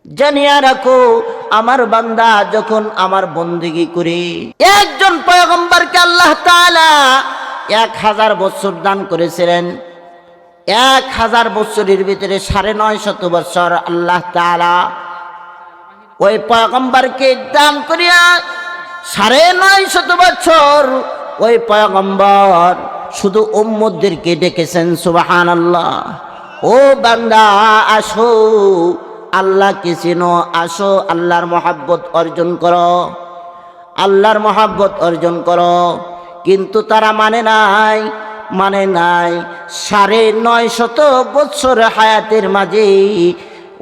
জানিয়া রাখো, আমার বান্দা যখন আমার বন্দেগী করে, একজন পয়গম্বরকে আল্লাহ তাআলা 1000 বছর দান করেছিলেন। 1000 বছরের ভিতরে 950 বছর আল্লাহ তাআলা ওই পয়গম্বরকে দান করিয়া 950 বছর ওই পয়গম্বর শুধু উম্মতদেরকে ডেকেছেন। সুবহানাল্লাহ। ও বান্দা, আসো, আল্লাহকে চিনো, আসো, আল্লাহর মহব্বত অর্জন করো, আল্লাহর মহব্বত অর্জন করো। কিন্তু তারা মানে নাই। 950 বছর হায়াতের মাঝে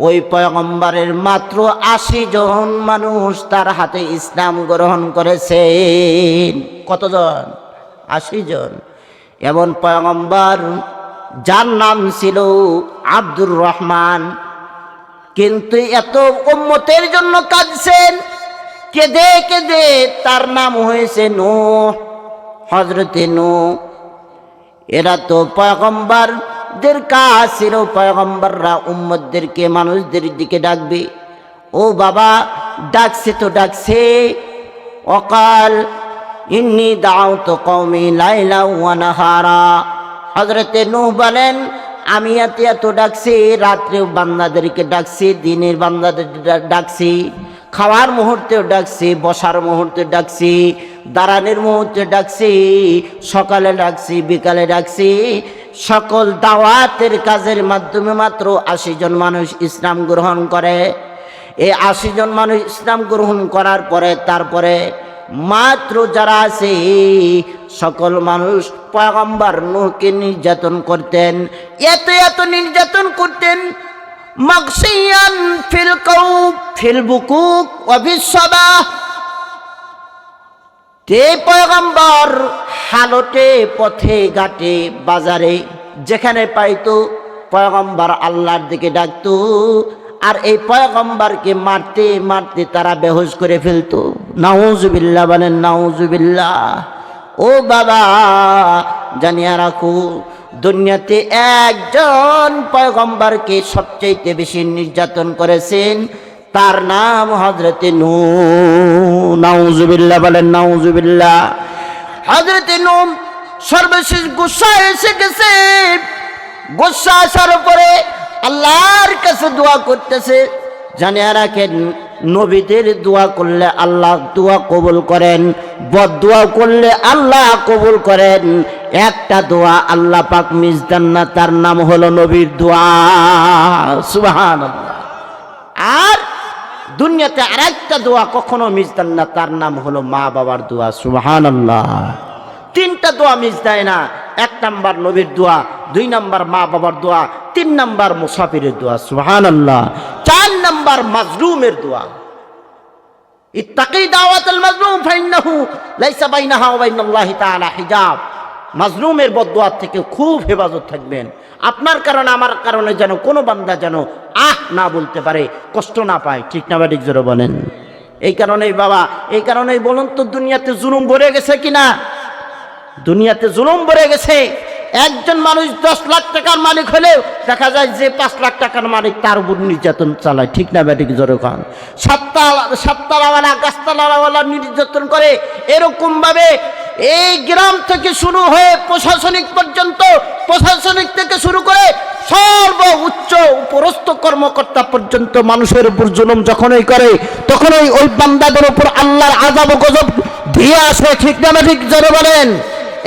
ওই পয়গম্বরের মাত্র 80 জন মানুষ তার হাতে ইসলাম গ্রহণ করেছেন। কতজন? 80 জন। এমন পয়গম্বর যার নাম ছিল আব্দুর রহমান, কিন্তু এত উম্মতের জন্য কাঁদছেন, কেঁদে কেঁদে তার নাম হয়েছে নূহ, হযরতে নূহ। এরা তো পয়গম্বরদের কাজ ছিল, পয়গম্বররা উম্মতদেরকে, মানুষদের দিকে ডাকবে। ও বাবা, ডাকছে তো ডাকছে। ওয়াকাল ইন্নী দাউতু কওমি লাইলা ওয়া নাহারা। হযরতে নূহ বলেন, আমি এত ডাকছি, রাত্রেও বান্দাদেরকে ডাকছি, দিনের বান্দাদের ডাকছি, খাওয়ার মুহূর্তেও ডাকছি, বসার মুহূর্তে ডাকছি, দাঁড়ানোর মুহূর্তে ডাকছি, সকালে ডাকছি, বিকালে ডাকছি। সকল দাওয়াতের কাজের মাধ্যমে মাত্র 80 জন মানুষ ইসলাম গ্রহণ করে। এই 80 জন মানুষ ইসলাম গ্রহণ করার পরে তারপরে মাত্র যারা আছে সকল মানুষ পয়গম্বর নূহকে নির্যাতন করতেন, এত নির্যাতন করতেন। মাগশিয়ান ফিল কওব ফিল বুকুক ওয়া বিসসাবাহ। তে পয়গম্বর হালতে, পথে ঘাটে, বাজারে যেখানে পাইতো পয়গম্বর আল্লাহর দিকে ডাকতো, আর এই পয়গম্বরকে মারতে মারতে তারা বেহুশ করে ফেলতো। নাউজুবিল্লাহ বলেন, নাউজুবিল্লাহ। ও বাবা, জানিয়া রাখো, দুনিয়াতে একজন পয়গম্বরকে সবচেয়ে বেশি নির্যাতন করেছেন, তার নাম হযরতে নূহ। নাউজুবিল্লাহ বলেন, নাউজুবিল্লাহ। হযরতে নূহ সর্বশেষ গুসা এসে গেছে। গুসা আসার পরে আল্লাহর কাছে দোয়া করতেছে। জানিয়া রাখেন, নবীদের দোয়া করলে আল্লাহ দোয়া কবুল করেন, বদদোয়া করলে আল্লাহ কবুল করেন। একটা দোয়া আল্লাহ পাক মিজদান না, তার নাম হলো নবীর দোয়া। সুবহানাল্লাহ। আর দুনিয়াতে আরেকটা দোয়া কখনো মিজদান না, তার নাম হলো মা বাবার দোয়া। সুবহানাল্লাহ। 3টা দোয়া মিস দেয় না। 1 নাম্বার নবীর দোয়া, 2 নাম্বার মা বাবার দোয়া, 3 নাম্বার মুসাফিরের দোয়া। সুবহানাল্লাহ। 4 নাম্বার মাজলুমের দোয়া। ইত্তাকি দাওয়াতাল মাজলুম ফাইন্নাহু লাইসা বাইনাহা ওয়া বাইনাল্লাহি তাআলা হিজাব। মাজলুমের বদদোয়া থেকে খুব হেফাজত থাকবেন। আপনার কারণে, আমার কারণে যেন কোনো বান্দা যেন না বলতে পারে, কষ্ট না পায়। ঠিক না ঠিক জোরে বলেন। এই কারণেই বাবা, এই কারণেই বলুন তো, দুনিয়াতে জুলুম ভরে গেছে কিনা? দুনিয়াতে জুলুম ভরে গেছে। একজন মানুষ 10 লাখ টাকার মালিক হলেও দেখা যায় যে 5 লাখ টাকার মালিক তার উপর নির্যাতন চালায়। ঠিক না ব্যাটিক জোরে খান। সাততলাওয়ালা, গাছতলাওয়ালা নির্যাতন করে। এরকম ভাবে এই গ্রাম থেকে শুরু হয়ে প্রশাসনিক পর্যন্ত, প্রশাসনিক থেকে শুরু করে সর্বোচ্চ উপরস্থ কর্মকর্তা পর্যন্ত মানুষের উপর জুলুম যখনই করে, তখনই ওই বান্দাদের উপর আল্লাহর আযাব ও গজব দিয়ে আসে। ঠিক না ঠিক জোরে বলেন।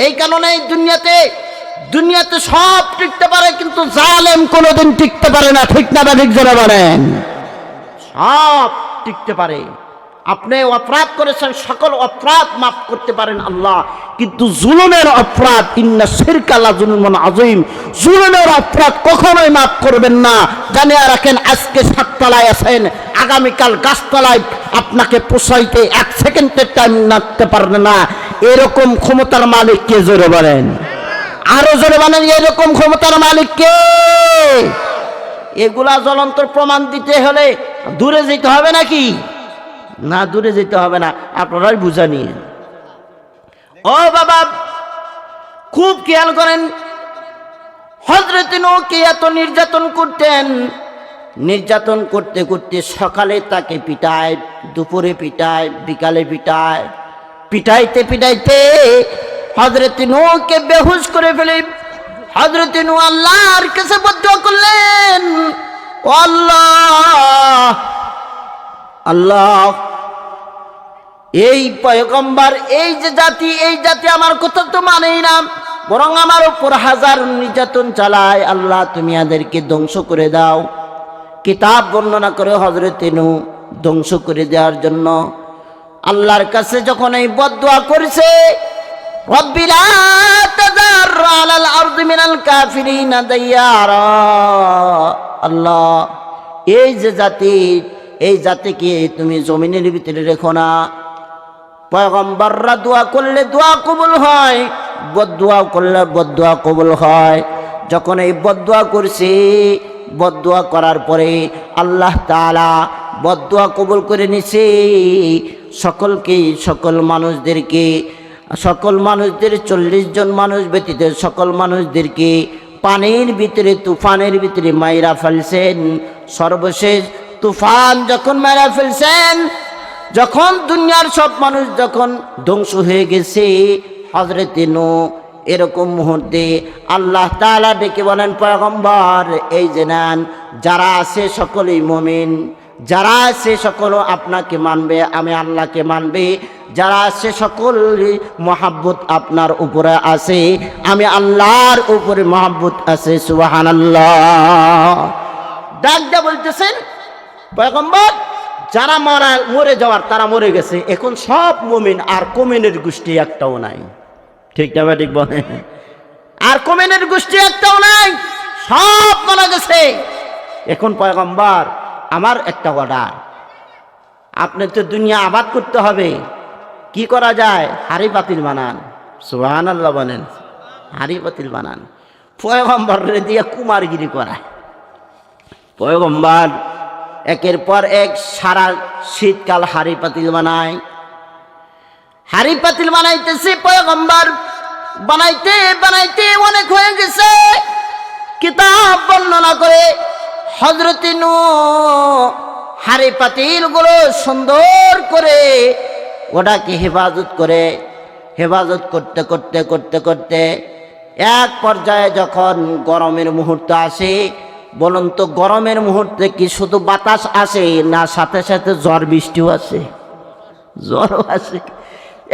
এই কারণে দুনিয়াতে সব টিকতে পারে, কিন্তু জালেম কোনোদিন টিকতে পারে না। ঠিক না ঠিক জোরে বলেন। সব টিকতে পারে। আপনি অপরাধ করেছেন, সকল অপরাধ মাফ করতে পারেন আল্লাহ, কিন্তু জুলুমের অপরাধ, ইন্না শিরকা লাযুলমুন আযীম, জুলুমের অপরাধ কখনোই মাফ করবেন না। জানিয়ে রাখেন, আজকে 7 তলায় আছেন, আগামীকাল গাছতলায় আপনাকে পোষাইতে 1 সেকেন্ডের টাইম লাগতে পারবে না। এরকম ক্ষমতার মালিক কে? জোরে বলেন, আরো জোরে বলেন। এরকম ক্ষমতার মালিক কে? এগুলা জ্বলন্ত প্রমাণ দিতে হলে দূরে যেতে হবে নাকি? না, দূরে যেতে হবে না, আপনারাই বুঝা নিয়ে। ও বাবা, খুব খেয়াল করেন, হযরত নূহকে এত নির্যাতন করতেন, নির্যাতন করতে করতে সকালে তাকে পিটায়, দুপুরে পিটায়, বিকালে পিটায়। পিটাইতে পিটাইতে হযরত নূহকে বেহুশ করে ফেলে। হযরত নূহ আল্লাহর কাছে বদদুয়া করলেন, ও আল্লাহ, আল্লাহ, এই পয়গম্বর, এই যে জাতি, এই জাতি আমার কথা তো মানেই না, বরং আমার উপর হাজার নির্যাতন চালায়। আল্লাহ, তুমি এদেরকে ধ্বংস করে দাও। কিতাব বর্ণনা করে হযরত নূহ ধ্বংস করে দেওয়ার জন্য আল্লাহর কাছে যখন এই বদদুয়া করেছে, রব্বি লা তাযার আলাল আরদি মিনাল কাফিরিনা দাইয়ারা, আল্লাহ, এই যে জাতি, এই জাতিকে তুমি জমিনের ভিতরে রেখো না। পয়গম্বররা দোয়া করলে দোয়া কবুল হয়, বদদুয়া করলে বদদুয়া কবুল হয়। যখন এই বদদুয়া করছি, বদদুয়া করার পরে আল্লাহ তাআলা বদদুয়া কবুল করে নিছে। সকলকেই, সকল মানুষদেরকে, সকল মানুষদের 40 জন মানুষ ব্যতীত সকল মানুষদেরকে পানির ভিতরে, তুফানের ভিতরে মাইরা ফেলছেন। সর্বশেষ তুফান যখন মাইরা ফেলছেন, যখন দুনিয়ার সব মানুষ যখন ধ্বংস হয়ে গেছে, হযরত নূহ এরকম মুহূর্তে আল্লাহ তাআলা ডেকে বলেন, পয়গম্বর, এই যে নেন, যারা আছে সকলেই মুমিন, যারা আছে সকল আপনাকে মানবে, আমি আল্লাহকে মানবে, যারা আছে সকল মহাব্বত আপনার উপরে আছে, আমি আল্লাহর উপরে মহাব্বত আছে। সুবহানাল্লাহ। ডাক দিয়ে বলতেছেন, পয়গম্বর, যারা মরে যাওয়ার তারা মরে গেছে, এখন সব মুমিন, আর কমিনের গোষ্ঠী একটাও নাই। ঠিক না ঠিক বলে? আর কমিনের গোষ্ঠী একটাও নাই, সব মারা গেছে। এখন পয়গম্বর, আমার একটা অর্ডার, আপনি তো দুনিয়া আবাদ করতে হবে, কি করা যায়? হাড়ি পাতিল বানান। সুবহানাল্লাহ বলেন। হাড়ি পাতিল বানান। পয়গম্বরের দিয়ে কুমারগিরি করায়। পয়গম্বর একের পর এক সারা শীতকাল হাড়ি পাতিল বানায়। হাড়ি পাতিল বানাইতেছে পয়গম্বর, বানাইতে বানাইতে অনেক হয়ে গেছে। কিতাব বর্ণনা করে হযরত নূহ হাড়ি পাতিল গুলো সুন্দর করে ওটাকে হেফাজত করে, হেফাজত করতে করতে করতে করতে এক পর্যায়ে যখন গরমের মুহূর্ত আসে, বলুন তো গরমের মুহূর্তে কি শুধু বাতাস আসে, না সাথে সাথে ঝড় বৃষ্টিও আসে? ঝড়ও আসে।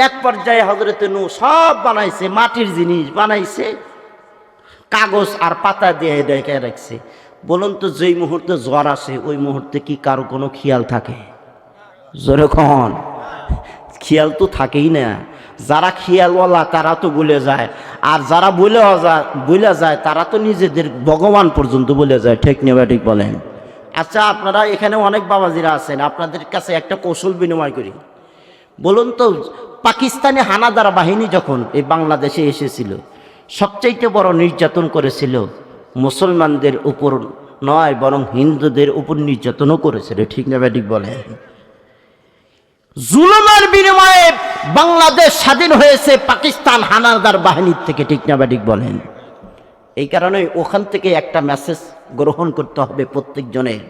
এক পর্যায়ে হযরত নূহ সব বানাইছে, মাটির জিনিস বানাইছে, কাগজ আর পাতা দিয়ে ঢেকে রাখছে। বলুন তো যেই মুহূর্তে ঝড় আসে, ওই মুহূর্তে কি কারো কোনো খেয়াল থাকে? জোরে কন। খেয়াল তো থাকেই না। যারা খেয়ালওয়ালা তারা তো বলে যায়, আর যারা বলে যায় তারা তো নিজেদের ভগবান পর্যন্ত বলে যায়। ঠিক না ঠিক বলেন? আচ্ছা, আপনারা এখানে অনেক বাবাজিরা আছেন, আপনাদের কাছে একটা কৌশল বিনিময় করি। বলুন তো, পাকিস্তানি হানাদার বাহিনী যখন এই বাংলাদেশে এসেছিল, সবচাইতে বড় নির্যাতন করেছিল মুসলমানদের উপর নয়, বরং হিন্দুদের উপর নির্যাতনও করেছিল। ঠিক না ঠিক বলেন? জুলুমের বিনিময়ে বাংলাদেশ স্বাধীন হয়েছে পাকিস্তান হানাদার বাহিনীর থেকে। ঠিক না ঠিক বলেন? এই কারণে ওখান থেকে একটা মেসেজ গ্রহণ করতে হবে প্রত্যেকজনের।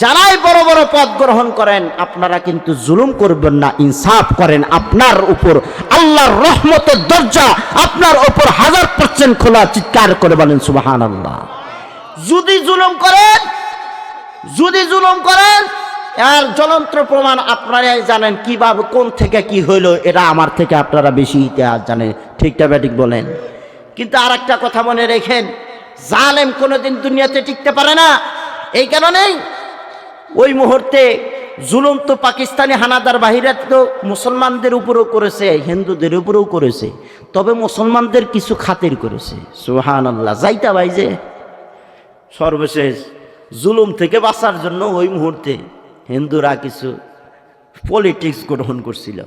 যারাই বড় বড় পদ গ্রহণ করেন, আপনারা কিন্তু জুলুম করবেন না, ইনসাফ করেন। আপনার উপর আল্লাহর রহমতের দরজা আপনার উপর 1000% খোলা। চিৎকার করে বলেন সুবহানাল্লাহ। যদি জুলুম করেন, এর জ্বলন্ত প্রমাণ আপনারাই জানেন। কিভাবে, কোন থেকে কি হইল, এটা আমার থেকে আপনারা বেশি ইতিহাস জানেন। ঠিকটা ব্যাটিক বলেন? কিন্তু আর একটা কথা মনে রেখেন, জালেম কোনোদিন দুনিয়াতে টিকতে পারে না। এই কারণেই ওই মুহূর্তে জুলুম তো পাকিস্তানি হানাদার বাহিরা তো মুসলমানদের উপরেও করেছে, হিন্দুদের উপরেও করেছে, তবে মুসলমানদের কিছু খাতির করেছে। সুবহানাল্লাহ। যাইতা ভাই যে সর্বশেষ জুলুম থেকে বাঁচার জন্য ওই মুহূর্তে হিন্দুরা কিছু পলিটিক্স গ্রহণ করছিল।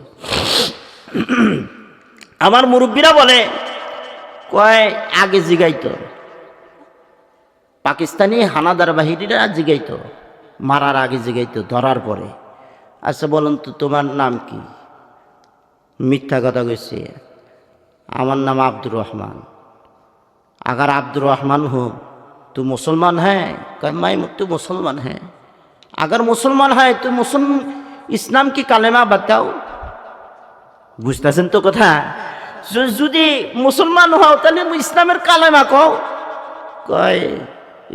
আমার মুরব্বীরা বলে, কয় আগে জিগাইতো, পাকিস্তানি হানাদার বাহিনীরা জিগাইতো, মারার আগে জিগাইতো, ধরার পরে। আচ্ছা বলুন তো, তোমার নাম কি? মিথ্যা কথা কইছে, আমার নাম আব্দুর রহমান। আগার আব্দুর রহমান হো तू मुसलमान है? कहे मैं तू मुसलमान है। अगर मुसलमान है तो इस्लाम की कालेमा बताओ। বুঝতেছেন তো কথা? যদি মুসলমান হও তাহলে ইসলামের কালেমা কও। কয়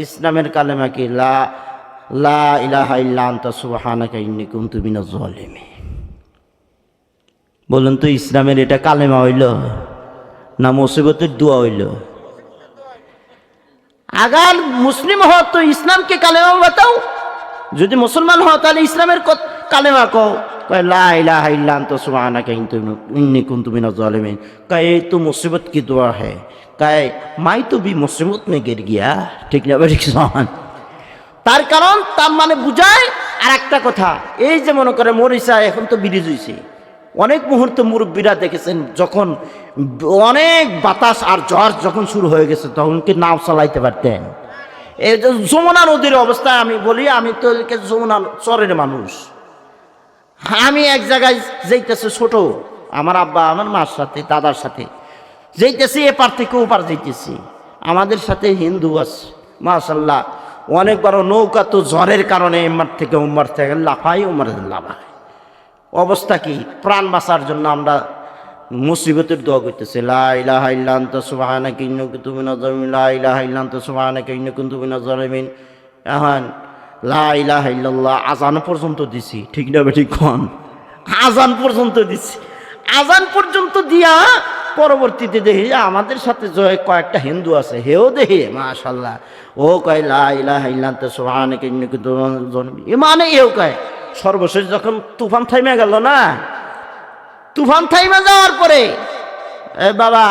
ইসলামের কালেমা কি? লা লা ইলাহা ইল্লা আনতা সুবহানাকা ইন্নী কুনতু মিনাজ জালিমিন। বলুন তো ইসলামের এটা কালেমা হইল না মুসিবতের দোয়া হইল? अगर मुस्लिम हो तो इस्लाम के कालेमा बताओ, যদি মুসলমান হও তাহলে ইসলামের কালেমা কও। कहे ला इलाहा इल्ला अंता सुब्हानका इन्नी कुन्तु मिनज़ ज़ालिमीन। कहे तो मुसीबत की दुआ है। कहे मैं तो भी मुसीबत में गिर गया। ठीक ना बेटी किसान? তার কারণ তার মানে বুঝায়। আর একটা কথা, এই যে মনে করে মরিচা এখন তো ব্রিজ হইছে, অনেক মুহূর্তে মুরব্বীরা দেখেছেন যখন অনেক বাতাস আর ঝড় যখন শুরু হয়ে গেছে তখন কি নাও চালাইতে পারতেন? এই যে যমুনা নদীর অবস্থায় আমি বলি, আমি তো যমুনা চরের মানুষ। আমি এক জায়গায় যাইতেছি ছোট, আমার আব্বা আমার মার সাথে দাদার সাথে যাইতেছি, এপার থেকে ওপার যাইতেছি। আমাদের সাথে হিন্দু আছে মাশাআল্লাহ, অনেক বড় নৌকা, তো ঝড়ের কারণে এমার থেকে উম্মার থেকে লাফাই উমার লাফায়। অবস্থা কি? প্রাণ বাঁচার জন্য আমরা মুসিবতের দোয়া করতেছি, লা ইলাহা ইল্লা আনতা সুবহানাকা ইন্নী কুনতু মিনাজ জালিমিন, লা ইলাহা ইল্লা আনতা সুবহানাকা ইন্নী কুনতু মিনাজ জালিমিন। এখন লা ইলাহা ইল্লাল্লাহ আজান পর্যন্ত দিছি। ঠিক না বেঠিক কোন? আজান পর্যন্ত দিছি। আজান পর্যন্ত দিয়া পরবর্তীতে দেখি আমাদের সাথে যে কয়েকটা হিন্দু আছে, হেও দেখি মাশাআল্লাহ ও কয় লা ইলাহা ইল্লা আনতা সুবহানাকা ইন্নী কুনতু মিনাজ জালিমিন। মানে এও কয়। সর্বশেষ যখন তুফান থাইমে গেল না, তুফান থাইমে যাওয়ার পরে এ বাবা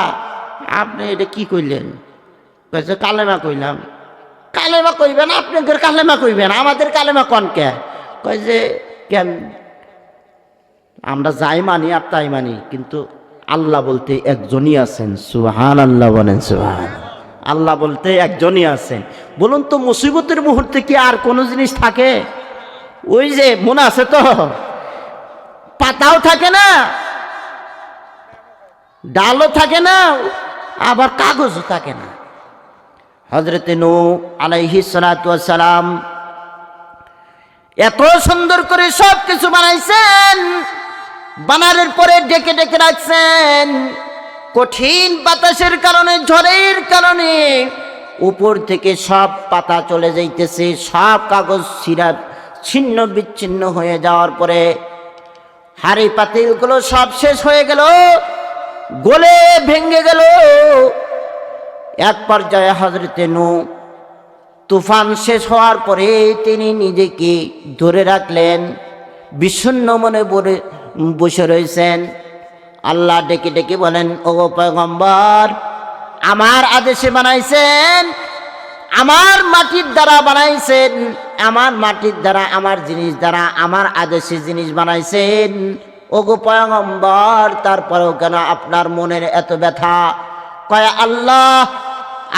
আপনি এটা কি কইলেন? কইছে কালেমা কইলাম। কালেমা কইবেন? আপনাদের কালেমা কইবেন, আমাদের কালেমা কন কে? কয় যে কেন আমরা যাই মানি আর তাই মানি, কিন্তু আল্লাহ বলতে একজনই আছেন। সুবহানাল্লাহ বলেন সুবহান। আল্লাহ বলতে একজনই আছেন। বলুন তো মুসিবতের মুহূর্তে কি আর কোনো জিনিস থাকে? ওই যে মনে আছে তো, পাতাও থাকে না, ডালও থাকে না, আবার কাগজও থাকে না। হযরত নূহ আলাইহিস সালাতু ওয়াস সালাম এত সুন্দর করে সব কিছু বানাইছেন, বানানোর পরে ডেকে ডেকে রাখছেন। কঠিন বাতাসের কারণে, ঝড়ের কারণে উপর থেকে সব পাতা চলে যাইতেছে, সব কাগজ ছিন্ন বিচ্ছিন্ন হয়ে যাওয়ার পরে হাড়ি পাতিলগুলো সব শেষ হয়ে গেল, গলে ভেঙে গেল। এক পর্যায়ে হযরত নূহ তুফান শেষ হওয়ার পরে তিনি নিজেকে ধরে রাখলেন, বিষণ্ণ মনে বসে রয়েছেন। আল্লাহ ডেকে ডেকে বলেন, ওগো পয়গম্বর, আমার আদেশে বানাইছেন, আমার মাটির দ্বারা বানাইছেন, আমার মাটির দ্বারা, আমার জিনিস দ্বারা, আমার আদেশে জিনিস বানাইছেন। ওগো পয়গম্বর, তারপরেও কেন আপনার মনের এত ব্যথা? কয় আল্লাহ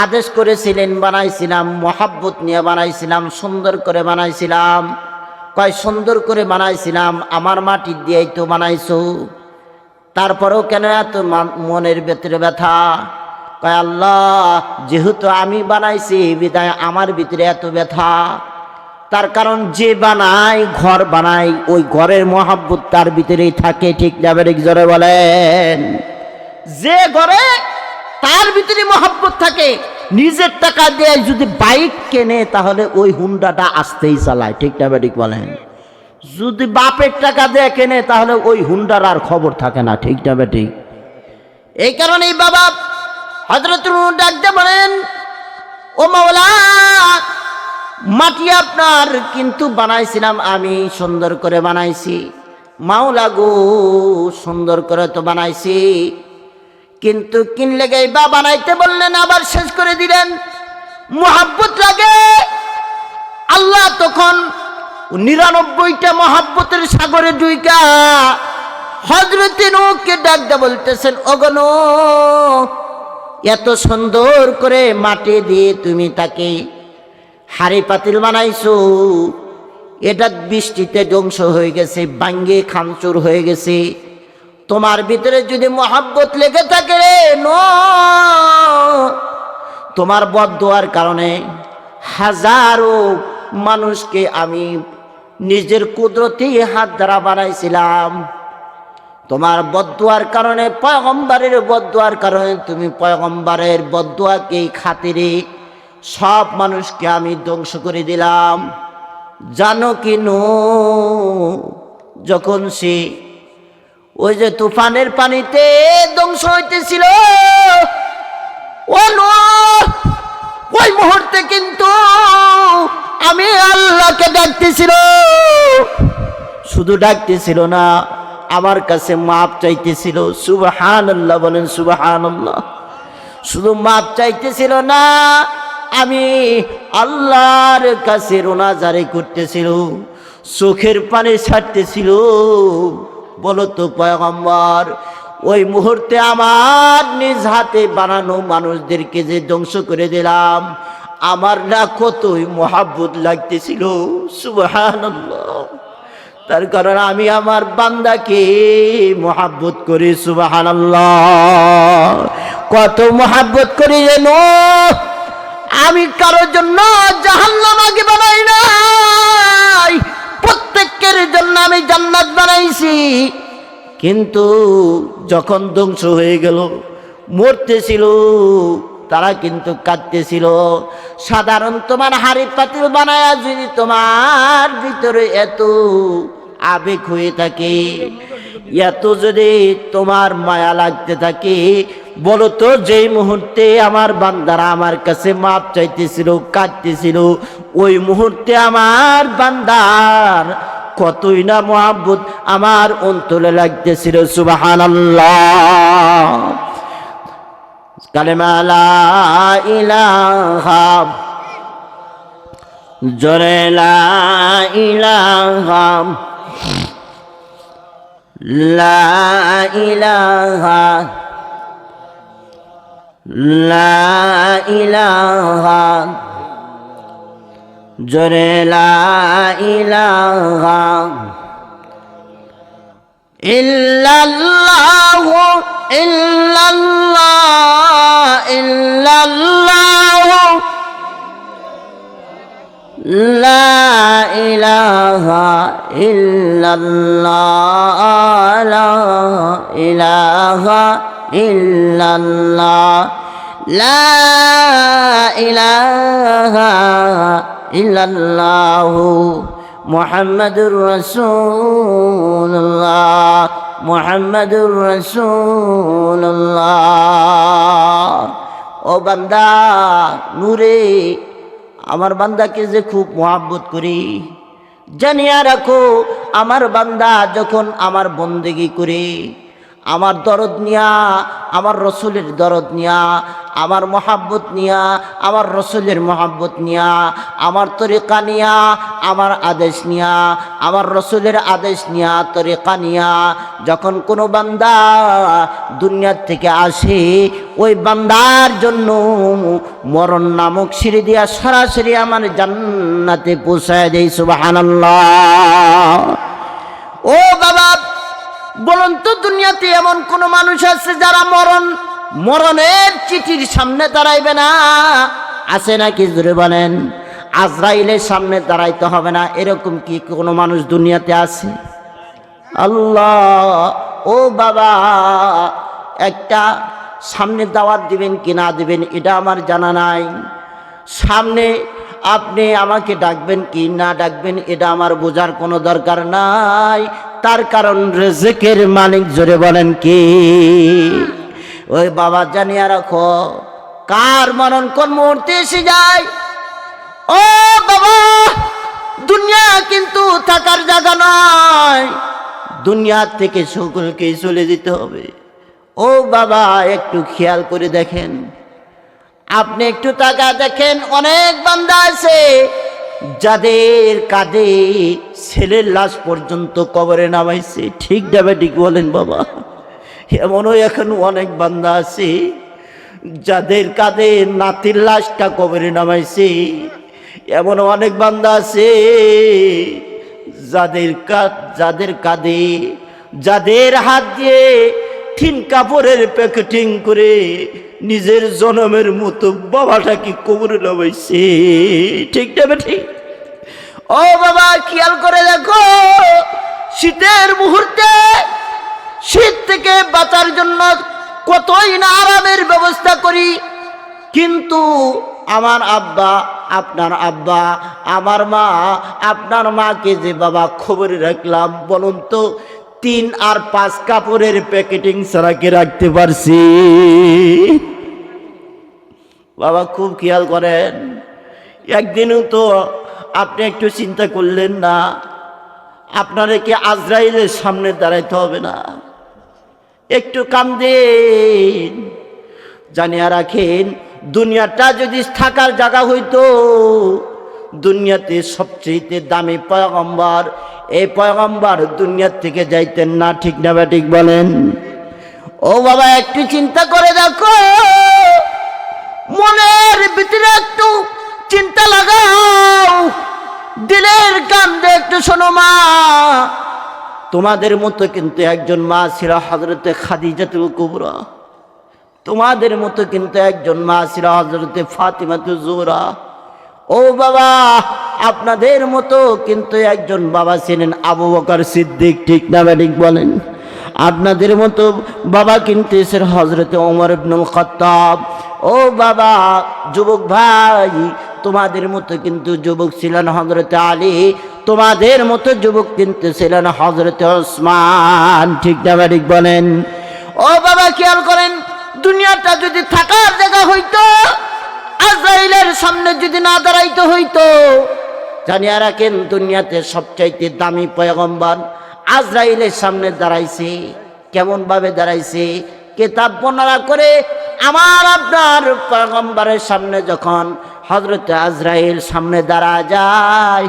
আদেশ করেছিলেন, বানাইছিলাম, মহাব্বত নিয়ে বানাইছিলাম, সুন্দর করে বানাইছিলাম। কয় সুন্দর করে বানাইছিলাম, আমার মাটির দিয়েই তো বানাইছো, তারপরেও কেন এত মনের ভেতরে ব্যথা? কয় আল্লাহ যেহেতু আমি বানাইছি বিদায় আমার ভিতরে এত ব্যথা। তার কারণ যে বানায়, ঘর বানায়, ওই ঘরের মহাব্বত তার ভিতরেই থাকে। ঠিক না বেঠিক? জোরে বলেন। যে ঘরে তার ভিতরে মহাব্বত থাকে, নিজের টাকা দিয়ে যদি বাইক কেনে তাহলে ওই হুন্ডাটা আসতেই চালায়। ঠিক না বেঠিক বলেন? যদি বাপের টাকা দিয়ে কেনে তাহলে ওই হুন্ডার আর খবর থাকে না। ঠিক না বেঠিক? এই কারণেই বাবা হযরত নূহ ডাকতে বলেন, ও মাওলা, মাটি আপনার, কিন্তু বানাইছিলাম আমি, সুন্দর করে বানাইছি। মাওলা গো, সুন্দর করে তো বানাইছি, কিন্তু কিনলে গাই বা বানাইতে বললেন, আবার শেষ করে দিলেন। মুহাব্বত লাগে। আল্লাহ তখন 99টা মহাব্বতের সাগরে ডুইকা হযরত নূহকে ডাকতে বলতেছেন, ওগো নূহ, এত সুন্দর করে মাটি দিয়ে তুমি তাকে হাড়ি পাতিল বানাইছো, এটা বৃষ্টিতে ধ্বংস হয়ে গেছে, ভাঙ্গে খামচুর হয়ে গেছে। তোমার ভিতরে যদি মহাব্বত লেগে থাকে রে নূহ, তোমার বদদোয়ার কারণে হাজারো মানুষকে আমি নিজের কুদরতি হাত দ্বারা বানাইছিলাম। তোমার বদদুয়ার কারণে, পয়গম্বরের বদদুয়ার কারণে, তুমি পয়গম্বরের বদদুয়াকে খাতিরে সব মানুষকে আমি ধ্বংস করে দিলাম। জানো কি নূহ যখন সে ওই যে তুফানের পানিতে ধ্বংস হইতেছিল, ও নূহ ওই মুহূর্তে কিন্তু আমি আল্লাহকে ডাকতেছিল। শুধু ডাকতেছিল না, আমার কাছে মাপ চাইতেছিল। সুবহানাল্লাহ বলেন, সুবহানাল্লাহ। শুধু মাপ চাইতেছিল না, আমি আল্লাহর কাছে রোনাজারি করতেছিল, চোখের পানি ছাড়তেছিল। বলো তো পয়গম্বর, ওই মুহূর্তে আমার নিজ হাতে বানানো মানুষদেরকে যে ধ্বংস করে দিলাম, আমার না কতই মহাব্বত লাগতেছিল। সুবহানাল্লাহ। তার কারণ আমি আমার বান্দাকে মহাব্বত করি। সুবহানাল্লাহ। কত মহাব্বত করি যেন, আমি কারোর জন্য জাহান্নাম আগে বানাই নাই, প্রত্যেকের জন্য আমি জান্নাত বানাইছি। কিন্তু যখন ধ্বংস হয়ে গেল, মরতেছিল, তারা কিন্তু কাঁদতেছিল। সাধারণ তোমার হাড়ি পাতিল বানায়া যদি তোমার ভিতরে এত আবেগ হয়ে থাকে, এত যদি তোমার মায়া লাগতে থাকে, বলো তো যেই মুহূর্তে আমার বান্দারা আমার কাছে মাপ চাইতেছিল, কাঁদতেছিল, ওই মুহূর্তে আমার বান্দার কতই না মহাব্বত আমার অন্তরে লাগতেছিল। সুবহানাল্লাহ। কালেমা লা ইলাহা, জোরে লা ইলাহা, লা ইলাহা, লা ইলাহা, জোরে লা ইলাহা ইল্লাল্লাহু, ইল্লাল্লাহ, ইল্লাল্লাহু, লা ইলাহা ইল্লাল্লাহ, লা ইলাহা ইল্লাল্লাহ, লা ইলাহা ইল্লাল্লাহু মুহাম্মাদুর রাসূলুল্লাহ, মুহাম্মাদুর রাসূলুল্লাহ। ও বান্দা, নূরে আমার বান্দাকে যে খুব মহব্বত করি, জানিয়া রাখো আমার বান্দা যখন আমার বন্দেগী করে, আমার দরদ নিয়া, আমার রসুলের দরদ নিয়া, আমার মহাব্বত নিয়া, আমার রসুলের মহাব্বত নিয়া, আমার তরিকা নিয়া, আমার আদেশ নিয়া, আমার রসুলের আদেশ নিয়া, তরিকা নিয়া যখন কোনো বান্দা দুনিয়ার থেকে আসে, ওই বান্দার জন্য মরণ নামক সিঁড়ি দিয়া সরাসরি আমার জান্নাতে পৌঁছায় দেয়। সুবহানাল্লাহ। ও বাবা, বলুন তো দুনিয়াতে এমন কোন মানুষ আছে যারা মরণের চিঠির সামনে দাঁড়াইবে না? আছে নাকি? জোরে বলেন। আজরাইলের সামনে দাঁড়াইতে হবে না, এরকম কি কোনো মানুষ দুনিয়াতে আছে? আল্লাহ। ও বাবা, একটা সামনে দাওয়াত দিবেন কি না দিবেন এটা আমার জানা নাই। সামনে আপনি আমাকে ডাকবেন কি না ডাকবেন এটা আমার বোঝার কোনো দরকার নাই। তার কারণ রিজকের মালিক। জোরে বলেন কি? ওই বাবা, জানিয়া রাখো কার মরণ কোন মুহূর্তে এসে যায়। ও বাবা, দুনিয়া কিন্তু থাকার জায়গা নয়, দুনিয়া থেকে সকলকেই চলে যেতে হবে। ও বাবা, একটু খেয়াল করে দেখেন, আপনি একটু তাকা দেখেন, অনেক বান্দা আছে যাদের কাঁধে ছেলের লাশ পর্যন্ত কবরে নামাইছে। ঠিক যাবে, ঠিক বলেন বাবা। এমনও এখন অনেক বান্দা আছে যাদের কাঁধে নাতির লাশটা কবরে নামাইছে। এমনও অনেক বান্দা আছে যাদের কাঁধে, যাদের হাত দিয়ে থিন কাপড়ের প্যাকেটিং করে নিজের জনমের মতো বাবাটাকে কবরে নামাইছে। ঠিক না ঠিক? ও বাবা, খেয়াল করে দেখো, শীতের মুহূর্তে শীত থেকে বাঁচার জন্য কতই না আরামের ব্যবস্থা করি, কিন্তু আমার আব্বা, আপনার আব্বা, আমার মা, আপনার মাকে যে বাবা খবরে রাখলাম, বলুন তো 3 আর 5 কাপড়ের প্যাকেটিং ছাড়া কি রাখতে পারছি? বাবা খুব খেয়াল করেন। একদিনও তো আপনি একটু চিন্তা করলেন না, আপনারে কি আজরাইলের সামনে দাঁড়াইতে হবে না? একটু কান্দেন। জানিয়া রাখেন, দুনিয়াটা যদি থাকার জায়গা হইতো, দুনিয়াতে সবচেয়ে দামি পয়গম্বর, এই পয়গম্বর দুনিয়ার থেকে যাইতেন না। ঠিক না বা ঠিক বলেন? ও বাবা, একটু চিন্তা করে দেখো, মনের ভিতরে একটু চিন্তা লাগাও, দিলের কান্দে একটু শোনো। মা, তোমাদের মতো কিন্তু একজন মা ছিল হযরতে খাদিজাতুল কুবরা, তোমাদের মতো কিন্তু একজন মা ছিল হযরতে ফাতিমাতুজ জোহরা। ও বাবা, আপনাদের মতো কিন্তু একজন বাবা ছিলেন আবু বকর সিদ্দিক। ঠিক না ঠিক বলেন? আপনাদের মতো বাবা কিন্তু ছিলেন হযরতে ওমর ইবনুল খাত্তাব। ও বাবা, যুবক ভাই, তোমাদের মতো কিন্তু যুবক ছিলেন হযরতে আলী, তোমাদের মতো যুবক কিন্তু ছিলেন হযরতে ওসমান। ঠিক না ঠিক বলেন? ও বাবা, খেয়াল করেন, দুনিয়াটা যদি থাকার জায়গা হইতো, আজরাইলের সামনে যদি না দাঁড়াইতে হইতো, জানিয়া রাখেন দুনিয়াতে সবচাইতে দামি পয়গম্বর আজরাইলের সামনে দাঁড়াইছে। কেমন ভাবে দাঁড়াইছে? কিতাব বর্ণনা করে আমার আপনার পয়গম্বরের সামনে যখন হযরতে আজরাইল সামনে দাঁড়া যায়,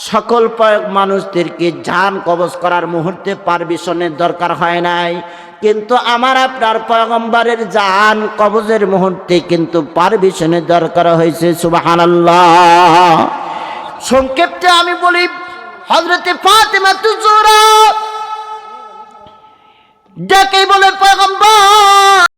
সকল মানুষদেরকে জান কবজ করার মুহূর্তে পারমিশনের দরকার হয় নাই, কিন্তু আমার আপনার পয়গম্বরের জান কবজের মুহূর্তে কিন্তু পারমিশনের দরকার হয়েছে। সুবহানাল্লাহ। সংক্ষেপে আমি বলি, হযরতে ফাতিমাতুজ জোহরা যাকে বলে পয়গম্বর।